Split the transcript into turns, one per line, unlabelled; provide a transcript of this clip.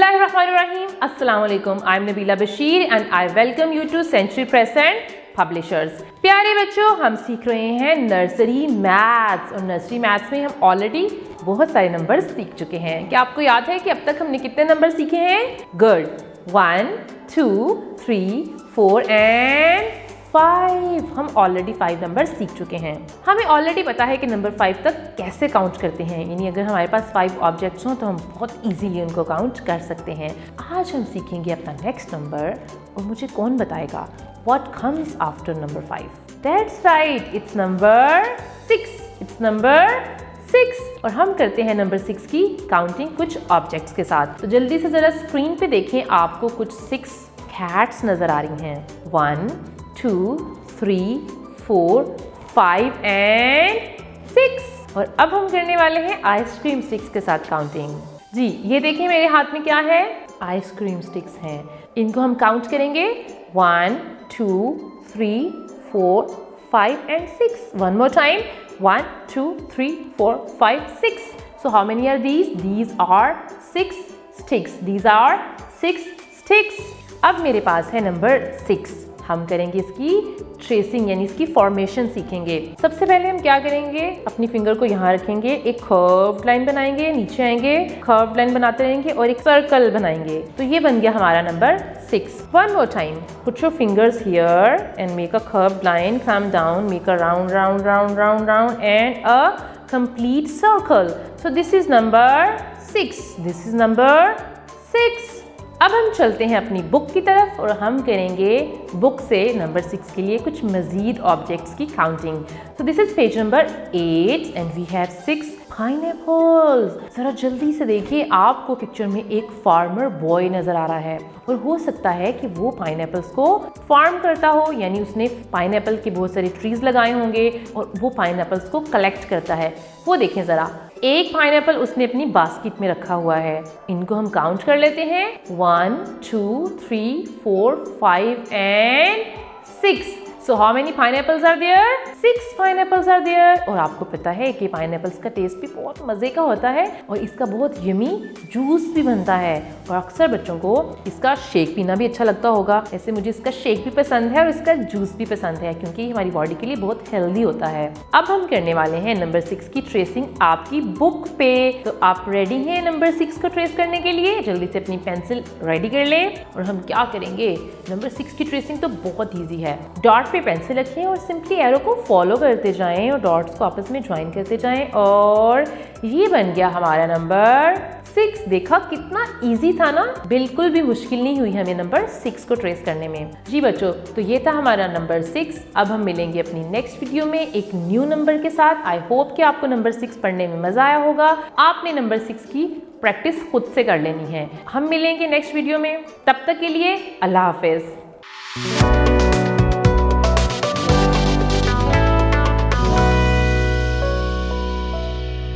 Bismillahirrahmanirrahim. Assalamu alaikum. I'm Nabila Bashir and I welcome you to Century Press and Publishers. प्यारे बच्चों, हम सीख रहे हैं नर्सरी मैथ्स और नर्सरी मैथ्स में हम ऑलरेडी बहुत सारे नंबर सीख चुके हैं। क्या आपको याद है कि अब तक हमने कितने नंबर सीखे हैं? गुड। 1, 2, 3, 4 एंड 5। हम ऑलरेडी 5 नंबर सीख चुके हैं। हमें ऑलरेडी पता है कि नंबर 5 तक कैसे काउंट करते हैं, यानी अगर हमारे पास 5 ऑब्जेक्ट्स हों तो हम बहुत इजीली उनको काउंट कर सकते हैं। आज हम सीखेंगे अपना नेक्स्ट नंबर और मुझे कौन बताएगा what comes after number 5? That's right, it's number 6। It's number 6 और हम करते हैं नंबर 6 की काउंटिंग कुछ ऑब्जेक्ट्स के साथ। तो जल्दी से ज़रा स्क्रीन पे देखें, आपको कुछ 6 कैट्स नज़र आ रही हैं। 1, 2, 3, 4, 5 एंड 6। और अब हम करने वाले हैं आइसक्रीम स्टिक्स के साथ काउंटिंग। जी, ये देखिए मेरे हाथ में क्या है? आइसक्रीम स्टिक्स हैं। इनको हम काउंट करेंगे 1, 2, 3, 4, 5 and 6। One more time, 1, 2, 3, 4, 5, 6. So how many are these? These are 6 sticks. These are 6 sticks. अब मेरे पास है नंबर 6। हम करेंगे इसकी ट्रेसिंग यानी इसकी फॉर्मेशन सीखेंगे। सबसे पहले हम क्या करेंगे, अपनी फिंगर को यहाँ रखेंगे, एक कर्व लाइन बनाएंगे, नीचे आएंगे, कर्व लाइन बनाते रहेंगे और एक सर्कल बनाएंगे। तो ये बन गया हमारा number 6। One more time, put your fingers here and make a curve line, come down, make a round round round round round and a complete circle. So this is number 6। This is number 6। अब हम चलते हैं अपनी book की तरफ और हम करेंगे बुक से नंबर 6 के लिए कुछ मज़ीद ऑब्जेक्ट्स की counting. So this is page number 8 and we have 6 pineapples. ज़रा जल्दी से देखिए, आपको पिक्चर में एक फार्मर बॉय नज़र आ रहा है और हो सकता है कि वो पाइनएप्पल्स को फार्म करता हो, यानी उसने पाइनएप्पल के बहुत सारे ट्रीज लगाए होंगे और वो पाइनएप्पल्स को कलेक्ट करता है। वो देखें ज़रा, एक पाइनएप्पल उसने अपनी बास्केट में रखा हुआ है। इनको हम काउंट कर लेते हैं 1, 2, 3, 4, 5 and 6। So how many pineapples are there? 6 pineapples are there। और आपको पता है कि पाइनएप्पल्स का टेस्ट भी बहुत मज़े का होता है और इसका बहुत यमी जूस भी बनता है और अक्सर बच्चों को इसका शेक पीना भी अच्छा लगता होगा। ऐसे मुझे इसका शेक भी पसंद है और इसका जूस भी पसंद है क्योंकि हमारी बॉडी के लिए बहुत हेल्दी होता है। अब हम करने वाले हैं नंबर 6 की ट्रेसिंग आपकी बुक पे। तो आप रेडी हैं नंबर 6 को ट्रेस करने के लिए? जल्दी से अपनी पेंसिल रेडी कर लें और हम क्या करेंगे, नंबर 6 की ट्रेसिंग तो बहुत ईजी है। डॉट पे पेंसिल रखें और सिंपली एरो को फॉलो करते जाएं और डॉट्स को आपस में ज्वाइन करते जाएं और ये बन गया हमारा नंबर 6। देखा कितना इजी था ना, बिल्कुल भी मुश्किल नहीं हुई हमें नंबर 6 को ट्रेस करने में। जी बच्चों, तो ये था हमारा नंबर 6। अब हम मिलेंगे अपनी नेक्स्ट वीडियो में एक न्यू नंबर के साथ। आई होप कि आपको नंबर 6 पढ़ने में मजा आया होगा। आपने नंबर 6 की प्रैक्टिस खुद से कर लेनी है। हम मिलेंगे नेक्स्ट वीडियो में, तब तक के लिए अल्लाह हाफिज।